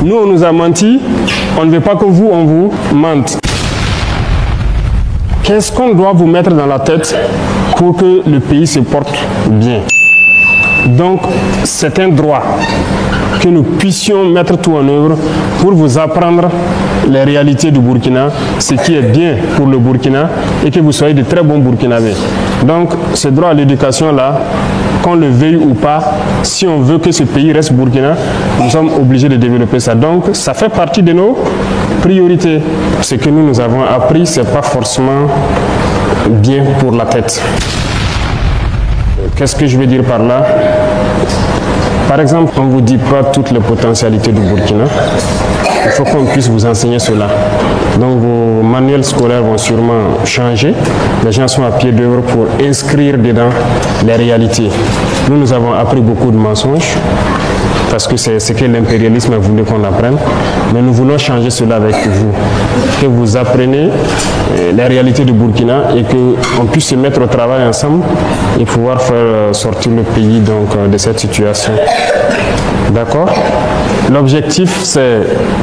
Nous, on nous a menti, on ne veut pas que vous, on vous mente. Qu'est-ce qu'on doit vous mettre dans la tête pour que le pays se porte bien? Donc, c'est un droit que nous puissions mettre tout en œuvre pour vous apprendre les réalités du Burkina, ce qui est bien pour le Burkina et que vous soyez de très bons Burkinabés. Donc, ce droit à l'éducation-là, qu'on le veuille ou pas, si on veut que ce pays reste Burkina, nous sommes obligés de développer ça. Donc, ça fait partie de nos priorités. Ce que nous avons appris, ce n'est pas forcément bien pour la tête. Qu'est-ce que je veux dire par là? Par exemple, on ne vous dit pas toutes les potentialités du Burkina. Il faut qu'on puisse vous enseigner cela. Donc vos manuels scolaires vont sûrement changer. Les gens sont à pied d'œuvre pour inscrire dedans les réalités. Nous avons appris beaucoup de mensonges, parce que c'est ce que l'impérialisme a voulu qu'on apprenne. Mais nous voulons changer cela avec vous. Que vous appreniez les réalités du Burkina et qu'on puisse se mettre au travail ensemble et pouvoir faire sortir le pays donc, de cette situation. D'accord? L'objectif, c'est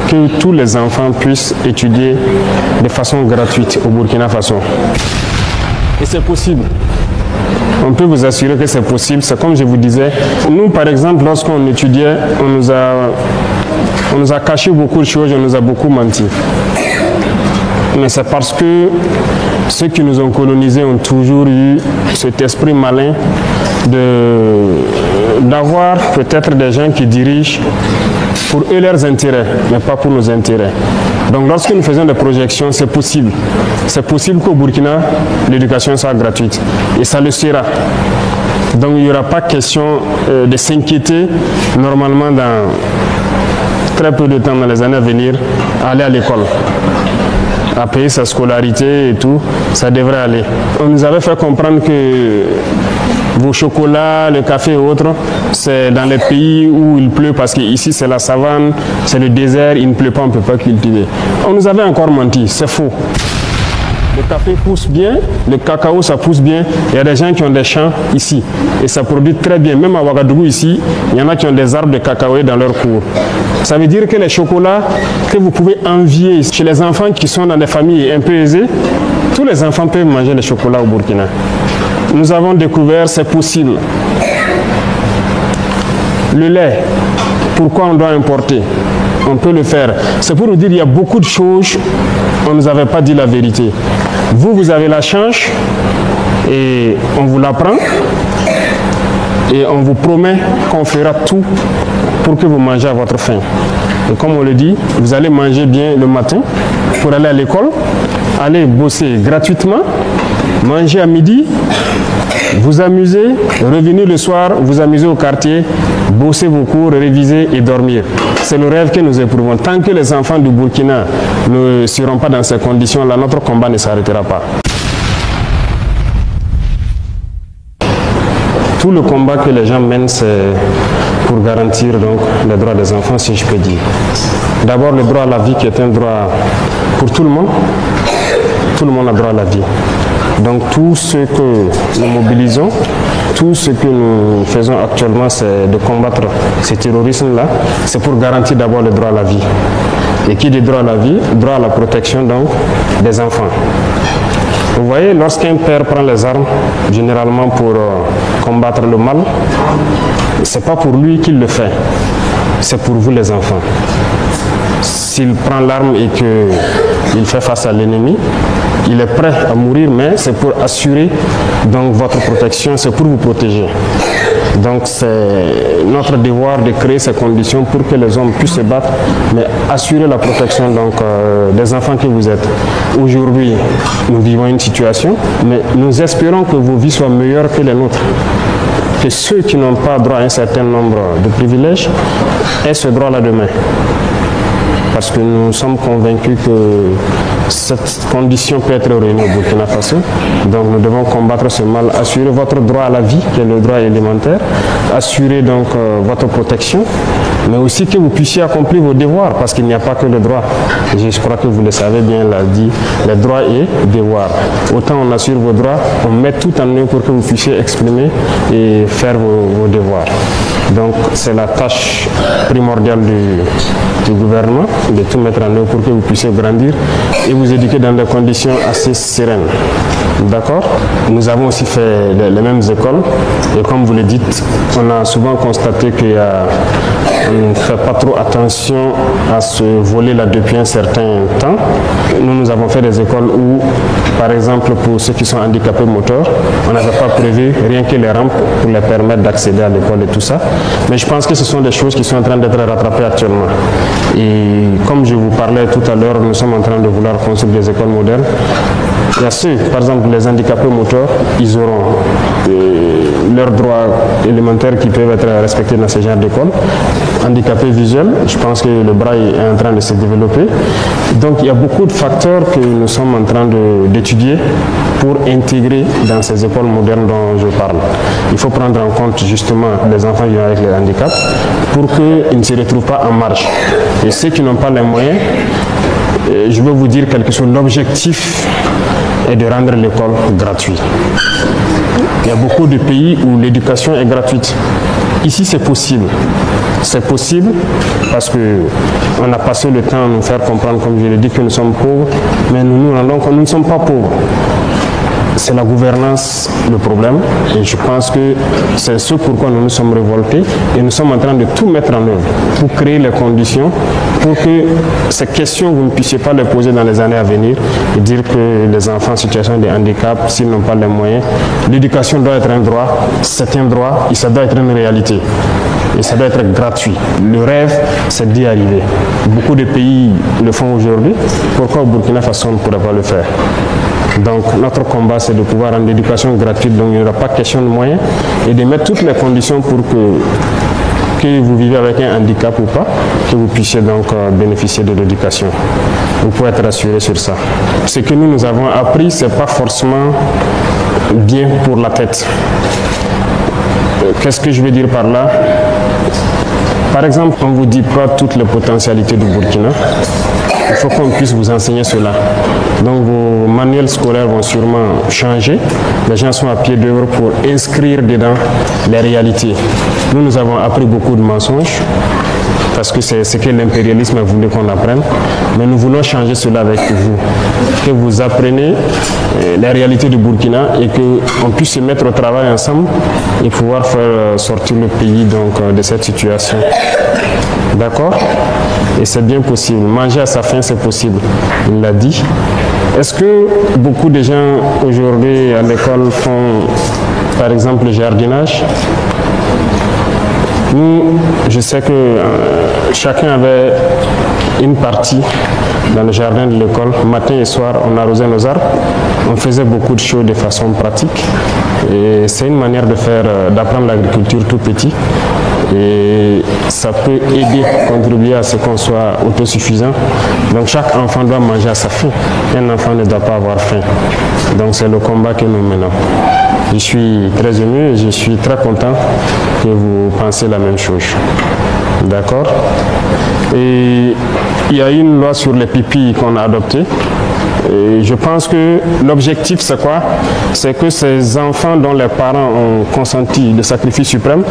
que tous les enfants puissent étudier de façon gratuite au Burkina Faso. Et c'est possible. On peut vous assurer que c'est possible. C'est comme je vous disais. Nous, par exemple, lorsqu'on étudiait, on nous a caché beaucoup de choses, on nous a beaucoup menti. Mais c'est parce que ceux qui nous ont colonisés ont toujours eu cet esprit malin d'avoir peut-être des gens qui dirigent pour eux leurs intérêts, mais pas pour nos intérêts. Donc lorsque nous faisons des projections, c'est possible. C'est possible qu'au Burkina, l'éducation soit gratuite. Et ça le sera. Donc il n'y aura pas question de s'inquiéter normalement dans très peu de temps, dans les années à venir, à aller à l'école. À payer sa scolarité et tout, ça devrait aller. On nous avait fait comprendre que vos chocolats, le café et autres, c'est dans les pays où il pleut parce qu'ici c'est la savane, c'est le désert, il ne pleut pas, on ne peut pas cultiver. On nous avait encore menti, c'est faux. Le café pousse bien, le cacao ça pousse bien. Il y a des gens qui ont des champs ici et ça produit très bien. Même à Ouagadougou ici, il y en a qui ont des arbres de cacao dans leur cour. Ça veut dire que les chocolats que vous pouvez envier chez les enfants qui sont dans des familles un peu aisées, tous les enfants peuvent manger les chocolats au Burkina. Nous avons découvert, c'est possible. Le lait, pourquoi on doit importer? On peut le faire. C'est pour nous dire qu'il y a beaucoup de choses, on ne nous avait pas dit la vérité. Vous, vous avez la chance et on vous l'apprend et on vous promet qu'on fera tout pour que vous mangez à votre faim. Et comme on le dit, vous allez manger bien le matin pour aller à l'école, aller bosser gratuitement, manger à midi, vous amuser, revenir le soir, vous amuser au quartier, bosser vos cours, réviser et dormir. C'est le rêve que nous éprouvons. Tant que les enfants du Burkina ne seront pas dans ces conditions-là, notre combat ne s'arrêtera pas. Tout le combat que les gens mènent, c'est pour garantir donc, les droits des enfants, si je peux dire. D'abord, le droit à la vie qui est un droit pour tout le monde. Tout le monde a droit à la vie. Donc tout ce que nous mobilisons, tout ce que nous faisons actuellement, c'est de combattre ces terrorismes-là. C'est pour garantir d'abord le droit à la vie. Et qui dit droit à la vie, droit à la protection donc des enfants. Vous voyez, lorsqu'un père prend les armes, généralement pour combattre le mal, c'est pas pour lui qu'il le fait, c'est pour vous les enfants. S'il prend l'arme et qu'il fait face à l'ennemi, il est prêt à mourir, mais c'est pour assurer donc, votre protection, c'est pour vous protéger. Donc c'est notre devoir de créer ces conditions pour que les hommes puissent se battre, mais assurer la protection donc, des enfants que vous êtes. Aujourd'hui, nous vivons une situation, mais nous espérons que vos vies soient meilleures que les nôtres. Que ceux qui n'ont pas droit à un certain nombre de privilèges aient ce droit-là demain. Parce que nous sommes convaincus que cette condition peut être réunie au Burkina Faso. Donc nous devons combattre ce mal, assurer votre droit à la vie, qui est le droit élémentaire, assurer donc votre protection, mais aussi que vous puissiez accomplir vos devoirs, parce qu'il n'y a pas que le droit. Je crois que vous le savez bien, l'a dit, les droits et devoirs. Autant on assure vos droits, on met tout en œuvre pour que vous puissiez exprimer et faire vos devoirs. Donc c'est la tâche primordiale du gouvernement de tout mettre en œuvre pour que vous puissiez grandir et vous éduquer dans des conditions assez sereines. D'accord? Nous avons aussi fait les mêmes écoles et comme vous le dites, on a souvent constaté qu'on ne fait pas trop attention à ce volet-là depuis un certain temps. Nous avons fait des écoles où, par exemple, pour ceux qui sont handicapés moteurs, on n'avait pas prévu rien que les rampes pour les permettre d'accéder à l'école et tout ça. Mais je pense que ce sont des choses qui sont en train d'être rattrapées actuellement. Et comme je vous parlais tout à l'heure, nous sommes en train de vouloir construire des écoles modernes. Il y a ceux, par exemple, les handicapés moteurs, ils auront leurs droits élémentaires qui peuvent être respectés dans ce genre d'école. Handicapés visuels, je pense que le braille est en train de se développer. Donc il y a beaucoup de facteurs que nous sommes en train d'étudier pour intégrer dans ces écoles modernes dont je parle. Il faut prendre en compte justement les enfants vivant avec les handicaps pour qu'ils ne se retrouvent pas en marge. Et ceux qui n'ont pas les moyens, je veux vous dire quelque chose, l'objectif est de rendre l'école gratuite. Il y a beaucoup de pays où l'éducation est gratuite. Ici, c'est possible. C'est possible parce qu'on a passé le temps à nous faire comprendre, comme je l'ai dit, que nous sommes pauvres, mais nous nous rendons compte que nous ne sommes pas pauvres. C'est la gouvernance le problème et je pense que c'est ce pourquoi nous nous sommes révoltés et nous sommes en train de tout mettre en œuvre pour créer les conditions pour que ces questions, vous ne puissiez pas les poser dans les années à venir et dire que les enfants en situation de handicap, s'ils n'ont pas les moyens, l'éducation doit être un droit, c'est un droit et ça doit être une réalité. Et ça doit être gratuit. Le rêve, c'est d'y arriver. Beaucoup de pays le font aujourd'hui. Pourquoi au Burkina Faso on ne pourrait pas le faire? Donc notre combat, c'est de pouvoir rendre l'éducation gratuite, donc il n'y aura pas question de moyens, et de mettre toutes les conditions pour que vous vivez avec un handicap ou pas, que vous puissiez donc bénéficier de l'éducation. Vous pouvez être rassuré sur ça. Ce que nous avons appris, ce n'est pas forcément bien pour la tête. Qu'est-ce que je veux dire par là? Par exemple, on ne vous dit pas toutes les potentialités du Burkina. Il faut qu'on puisse vous enseigner cela. Donc vos manuels scolaires vont sûrement changer. Les gens sont à pied d'œuvre pour inscrire dedans les réalités. Nous avons appris beaucoup de mensonges parce que c'est ce que l'impérialisme voulait qu'on apprenne. Mais nous voulons changer cela avec vous. Que vous appreniez les réalités du Burkina et qu'on puisse se mettre au travail ensemble et pouvoir faire sortir le pays donc, de cette situation. D'accord? Et c'est bien possible. Manger à sa faim, c'est possible. Il l'a dit. Est-ce que beaucoup de gens aujourd'hui à l'école font, par exemple, le jardinage? Nous, je sais que chacun avait une partie dans le jardin de l'école. Matin et soir, on arrosait nos arbres. On faisait beaucoup de choses de façon pratique. Et c'est une manière de faire, d'apprendre l'agriculture tout petit. Et ça peut aider, contribuer à ce qu'on soit autosuffisant. Donc chaque enfant doit manger à sa faim. Un enfant ne doit pas avoir faim. Donc c'est le combat que nous menons. Je suis très ému et je suis très content que vous pensiez la même chose. D'accord? Et il y a une loi sur les pipis qu'on a adoptée. Et je pense que l'objectif, c'est quoi? C'est que ces enfants dont les parents ont consenti le sacrifice suprême,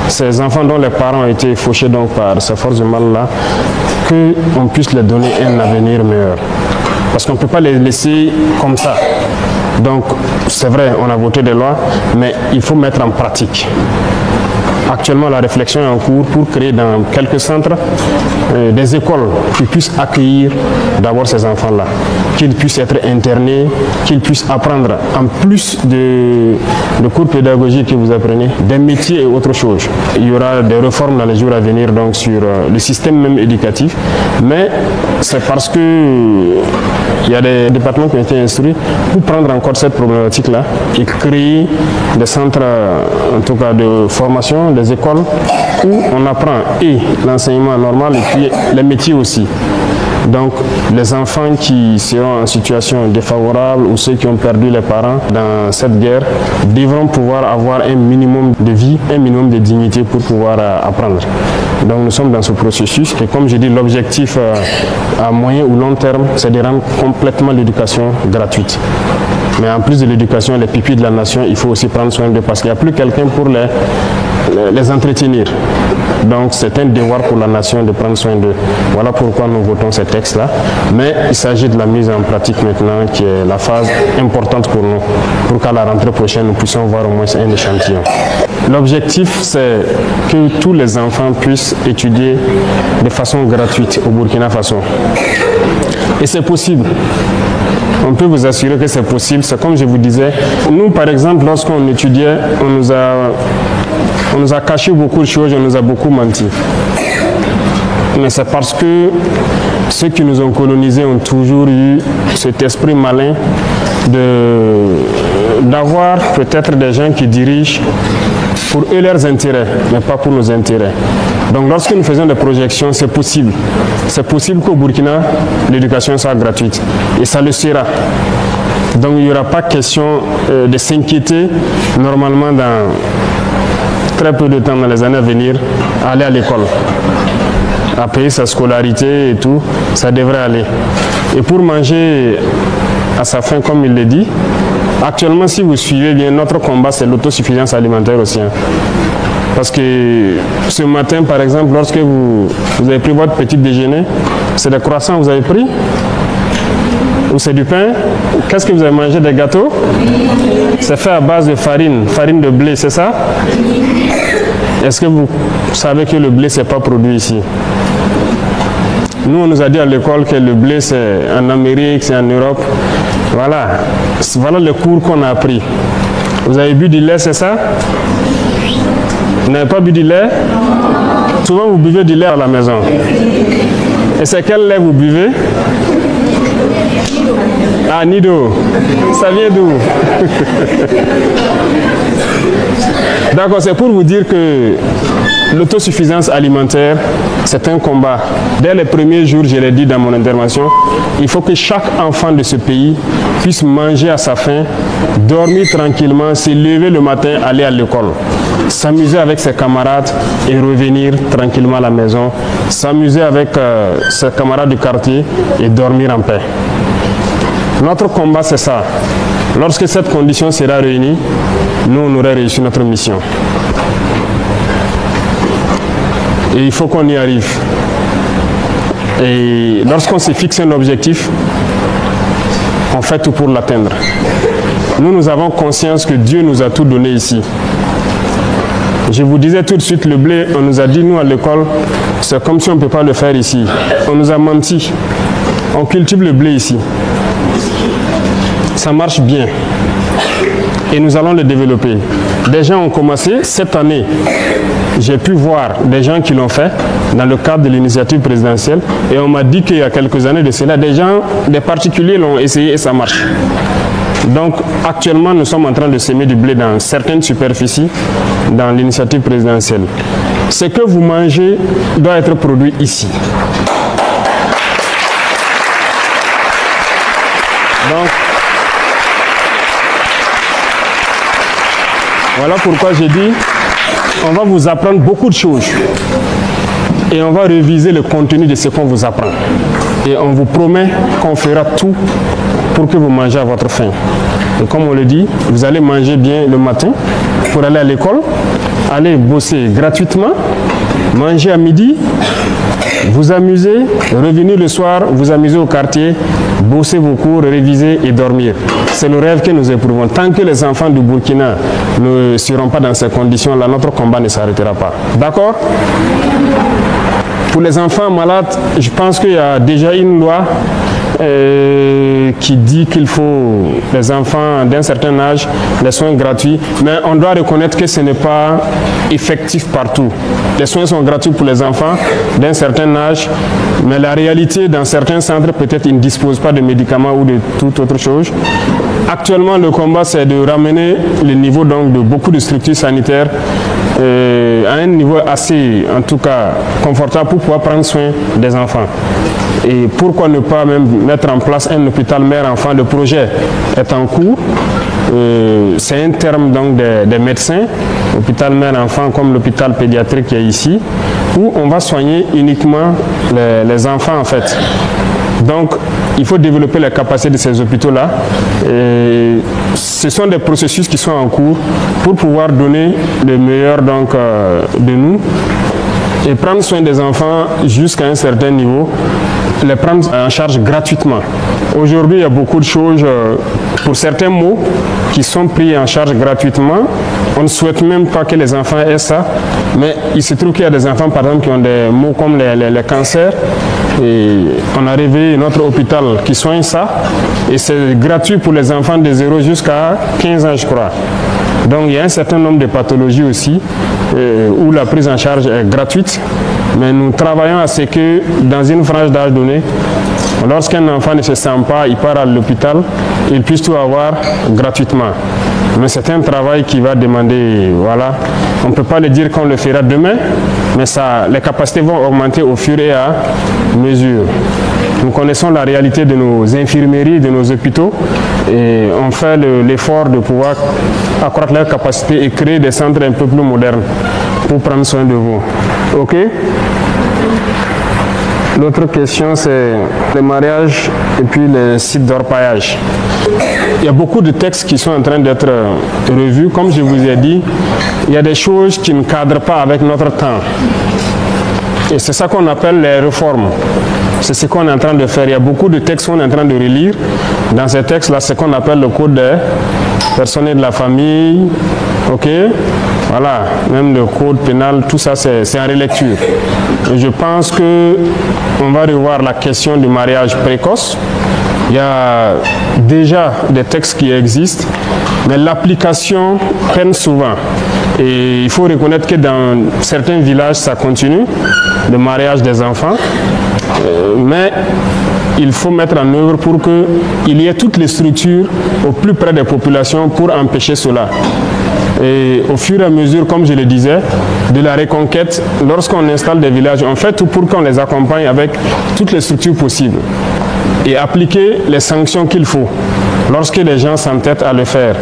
ces enfants dont les parents ont été fauchés donc par ces forces du mal-là, qu'on puisse leur donner un avenir meilleur. Parce qu'on ne peut pas les laisser comme ça. Donc, c'est vrai, on a voté des lois, mais il faut mettre en pratique. Actuellement, la réflexion est en cours pour créer dans quelques centres des écoles qui puissent accueillir d'abord ces enfants-là, qu'ils puissent être internés, qu'ils puissent apprendre, en plus de cours pédagogiques que vous apprenez, des métiers et autre chose. Il y aura des réformes dans les jours à venir donc, sur le système même éducatif, mais c'est parce que il y a des départements qui ont été instruits pour prendre encore cette problématique-là et créer des centres, en tout cas de formation, des écoles où on apprend et l'enseignement normal et puis les métiers aussi. Donc les enfants qui seront en situation défavorable ou ceux qui ont perdu les parents dans cette guerre devront pouvoir avoir un minimum de vie, un minimum de dignité pour pouvoir apprendre. Donc nous sommes dans ce processus et comme je dis, l'objectif à moyen ou long terme, c'est de rendre complètement l'éducation gratuite. Mais en plus de l'éducation, les pupilles de la nation, il faut aussi prendre soin d'eux parce qu'il n'y a plus quelqu'un pour les entretenir. Donc c'est un devoir pour la nation de prendre soin d'eux. Voilà pourquoi nous votons ces textes-là. Mais il s'agit de la mise en pratique maintenant qui est la phase importante pour nous, pour qu'à la rentrée prochaine nous puissions voir au moins un échantillon. L'objectif c'est que tous les enfants puissent étudier de façon gratuite au Burkina Faso. Et c'est possible. On peut vous assurer que c'est possible. C'est comme je vous disais, nous par exemple lorsqu'on étudiait, on nous a caché beaucoup de choses, on nous a beaucoup menti. Mais c'est parce que ceux qui nous ont colonisés ont toujours eu cet esprit malin d'avoir peut-être des gens qui dirigent pour eux leurs intérêts, mais pas pour nos intérêts. Donc lorsque nous faisons des projections, c'est possible. C'est possible qu'au Burkina, l'éducation soit gratuite. Et ça le sera. Donc il n'y aura pas question de s'inquiéter normalement dans très peu de temps, dans les années à venir, à aller à l'école. À payer sa scolarité et tout, ça devrait aller. Et pour manger à sa faim, comme il le dit, actuellement, si vous suivez bien, notre combat, c'est l'autosuffisance alimentaire aussi. Parce que ce matin, par exemple, lorsque vous avez pris votre petit déjeuner, c'est des croissants que vous avez pris? Ou c'est du pain? Qu'est-ce que vous avez mangé? Des gâteaux? C'est fait à base de farine de blé, c'est ça? Est-ce que vous savez que le blé, c'est pas produit ici? Nous, on nous a dit à l'école que le blé, c'est en Amérique, c'est en Europe. Voilà le cours qu'on a appris. Vous avez bu du lait, c'est ça? Vous n'avez pas bu du lait? Souvent, vous buvez du lait à la maison. Et c'est quel lait vous buvez? Ah, Nido. Ça vient d'où? D'accord, c'est pour vous dire que l'autosuffisance alimentaire, c'est un combat. Dès les premiers jours, je l'ai dit dans mon intervention, il faut que chaque enfant de ce pays puisse manger à sa faim, dormir tranquillement, se lever le matin, aller à l'école, s'amuser avec ses camarades et revenir tranquillement à la maison, s'amuser avec ses camarades du quartier et dormir en paix. Notre combat, c'est ça. Lorsque cette condition sera réunie, nous, on aurait réussi notre mission. Et il faut qu'on y arrive. Et lorsqu'on se fixe un objectif, on fait tout pour l'atteindre. Nous avons conscience que Dieu nous a tout donné ici. Je vous disais tout de suite, le blé, on nous a dit, nous, à l'école, c'est comme si on ne peut pas le faire ici. On nous a menti. On cultive le blé ici. Ça marche bien. Et nous allons le développer. Des gens ont commencé cette année. J'ai pu voir des gens qui l'ont fait dans le cadre de l'initiative présidentielle. Et on m'a dit qu'il y a quelques années de cela, des particuliers l'ont essayé et ça marche. Donc actuellement, nous sommes en train de semer du blé dans certaines superficies dans l'initiative présidentielle. Ce que vous mangez doit être produit ici. Donc, voilà pourquoi j'ai dit, on va vous apprendre beaucoup de choses et on va réviser le contenu de ce qu'on vous apprend. Et on vous promet qu'on fera tout pour que vous mangez à votre faim. Et comme on le dit, vous allez manger bien le matin pour aller à l'école, aller bosser gratuitement, manger à midi, vous amuser, revenir le soir, vous amuser au quartier, bosser vos cours, réviser et dormir. C'est le rêve que nous éprouvons. Tant que les enfants du Burkina ne seront pas dans ces conditions-là, notre combat ne s'arrêtera pas. D'accord? Pour les enfants malades, je pense qu'il y a déjà une loi qui dit qu'il faut, les enfants d'un certain âge, les soins gratuits, mais on doit reconnaître que ce n'est pas effectif partout. Les soins sont gratuits pour les enfants d'un certain âge, mais la réalité, dans certains centres, peut-être ils ne disposent pas de médicaments ou de toute autre chose. Actuellement, le combat, c'est de ramener le niveau donc, de beaucoup de structures sanitaires à un niveau assez, en tout cas, confortable pour pouvoir prendre soin des enfants. Et pourquoi ne pas même mettre en place un hôpital mère-enfant? Le projet est en cours. C'est un terme donc des médecins, hôpital mère-enfant comme l'hôpital pédiatrique qui est ici, où on va soigner uniquement les enfants en fait. Donc, il faut développer les capacités de ces hôpitaux-là. Ce sont des processus qui sont en cours pour pouvoir donner le meilleur donc, de nous et prendre soin des enfants jusqu'à un certain niveau, les prendre en charge gratuitement. Aujourd'hui, il y a beaucoup de choses pour certains maux qui sont pris en charge gratuitement. On ne souhaite même pas que les enfants aient ça, mais il se trouve qu'il y a des enfants, par exemple, qui ont des maux comme les cancers. Et on a réveillé notre hôpital qui soigne ça. Et c'est gratuit pour les enfants de 0 jusqu'à 15 ans, je crois. Donc il y a un certain nombre de pathologies aussi où la prise en charge est gratuite. Mais nous travaillons à ce que dans une frange d'âge donnée, lorsqu'un enfant ne se sent pas, il part à l'hôpital, il puisse tout avoir gratuitement. Mais c'est un travail qui va demander, voilà, on ne peut pas le dire qu'on le fera demain, mais ça, les capacités vont augmenter au fur et à mesure. Nous connaissons la réalité de nos infirmeries, de nos hôpitaux, et on fait l'effort de pouvoir accroître leurs capacités et créer des centres un peu plus modernes pour prendre soin de vous. Ok? L'autre question, c'est le mariage et puis les sites d'orpaillage. Il y a beaucoup de textes qui sont en train d'être revus. Comme je vous ai dit, il y a des choses qui ne cadrent pas avec notre temps. Et c'est ça qu'on appelle les réformes. C'est ce qu'on est en train de faire. Il y a beaucoup de textes qu'on est en train de relire. Dans ces textes-là, c'est ce qu'on appelle le code des personnes et de la famille. Ok? Voilà, même le code pénal, tout ça, c'est en relecture. Et je pense qu'on va revoir la question du mariage précoce. Il y a déjà des textes qui existent, mais l'application peine souvent. Et il faut reconnaître que dans certains villages, ça continue, le mariage des enfants. Mais il faut mettre en œuvre pour qu'il y ait toutes les structures au plus près des populations pour empêcher cela. Et au fur et à mesure, comme je le disais, de la reconquête, lorsqu'on installe des villages, on fait tout pour qu'on les accompagne avec toutes les structures possibles et appliquer les sanctions qu'il faut lorsque les gens s'entêtent à le faire.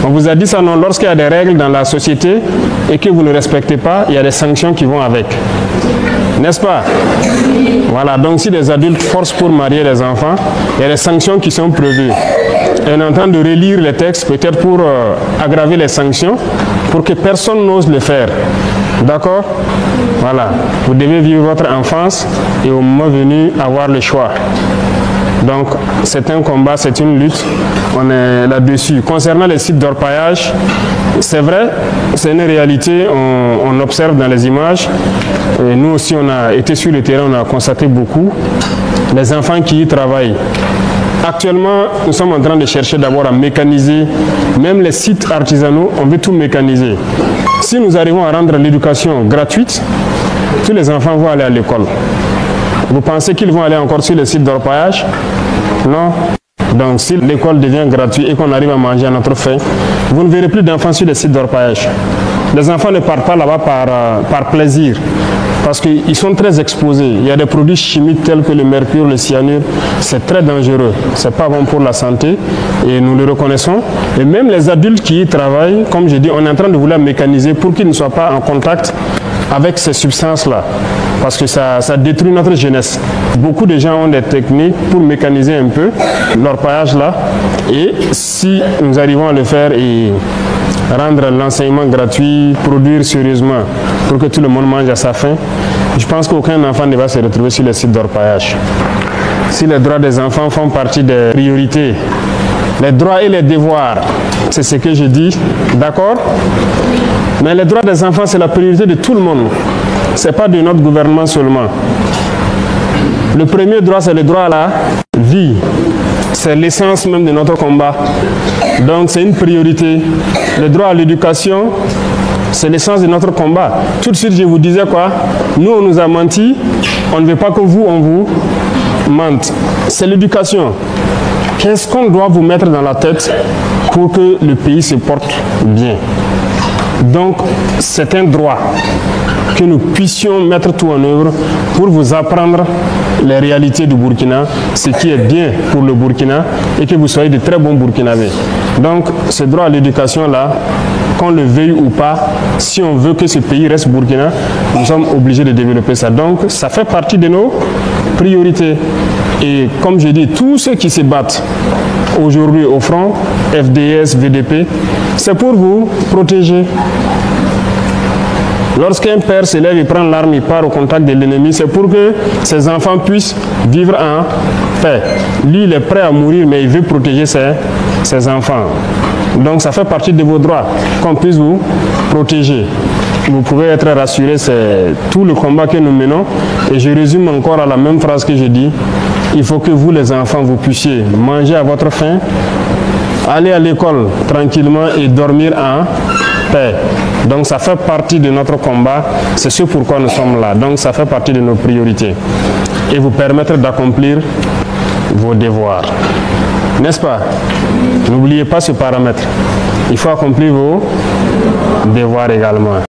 On vous a dit ça, non? Lorsqu'il y a des règles dans la société et que vous ne respectez pas, il y a des sanctions qui vont avec. N'est-ce pas? Voilà, donc si des adultes forcent pour marier les enfants, il y a des sanctions qui sont prévues. Et on est en train de relire les textes, peut-être pour aggraver les sanctions, pour que personne n'ose le faire. D'accord? Voilà. Vous devez vivre votre enfance et au moment venu, avoir le choix. Donc, c'est un combat, c'est une lutte. On est là-dessus. Concernant les sites d'orpaillage, c'est vrai, c'est une réalité, on observe dans les images. Et nous aussi, on a été sur le terrain, on a constaté beaucoup. Les enfants qui y travaillent. Actuellement, nous sommes en train de chercher d'abord à mécaniser, même les sites artisanaux, on veut tout mécaniser. Si nous arrivons à rendre l'éducation gratuite, tous les enfants vont aller à l'école. Vous pensez qu'ils vont aller encore sur les sites d'orpaillage? Non. Donc si l'école devient gratuite et qu'on arrive à manger à notre faim, vous ne verrez plus d'enfants sur les sites d'orpaillage. Les enfants ne partent pas là-bas par plaisir, parce qu'ils sont très exposés. Il y a des produits chimiques tels que le mercure, le cyanure, c'est très dangereux. Ce n'est pas bon pour la santé et nous le reconnaissons. Et même les adultes qui y travaillent, comme je dis, on est en train de vouloir mécaniser pour qu'ils ne soient pas en contact avec ces substances-là, parce que ça détruit notre jeunesse. Beaucoup de gens ont des techniques pour mécaniser un peu l'orpaillage là, et si nous arrivons à le faire et rendre l'enseignement gratuit, produire sérieusement pour que tout le monde mange à sa faim, je pense qu'aucun enfant ne va se retrouver sur les sites d'orpaillage. Si les droits des enfants font partie des priorités, les droits et les devoirs, c'est ce que je dis, d'accord? Mais les droits des enfants, c'est la priorité de tout le monde. Ce n'est pas de notre gouvernement seulement. Le premier droit, c'est le droit à la vie. C'est l'essence même de notre combat. Donc c'est une priorité. Le droit à l'éducation, c'est l'essence de notre combat. Tout de suite, je vous disais quoi? Nous, on nous a menti. On ne veut pas que vous, on vous mente. C'est l'éducation. Qu'est-ce qu'on doit vous mettre dans la tête pour que le pays se porte bien? Donc, c'est un droit que nous puissions mettre tout en œuvre pour vous apprendre les réalités du Burkina, ce qui est bien pour le Burkina et que vous soyez de très bons Burkinabés. Donc, ce droit à l'éducation-là, qu'on le veuille ou pas, si on veut que ce pays reste Burkina, nous sommes obligés de développer ça. Donc, ça fait partie de nos priorités. Et comme je dis, tous ceux qui se battent aujourd'hui au front, FDS, VDP, c'est pour vous protéger. Lorsqu'un père se lève et prend l'arme, il part au contact de l'ennemi, c'est pour que ses enfants puissent vivre en paix. Lui, il est prêt à mourir, mais il veut protéger ses enfants. Donc ça fait partie de vos droits, qu'on puisse vous protéger. Vous pouvez être rassurés, c'est tout le combat que nous menons. Et je résume encore à la même phrase que je dis. Il faut que vous, les enfants, vous puissiez manger à votre faim, aller à l'école tranquillement et dormir en paix. Donc ça fait partie de notre combat, c'est ce pourquoi nous sommes là. Donc ça fait partie de nos priorités et vous permettre d'accomplir vos devoirs. N'est-ce pas? N'oubliez pas ce paramètre. Il faut accomplir vos devoirs également.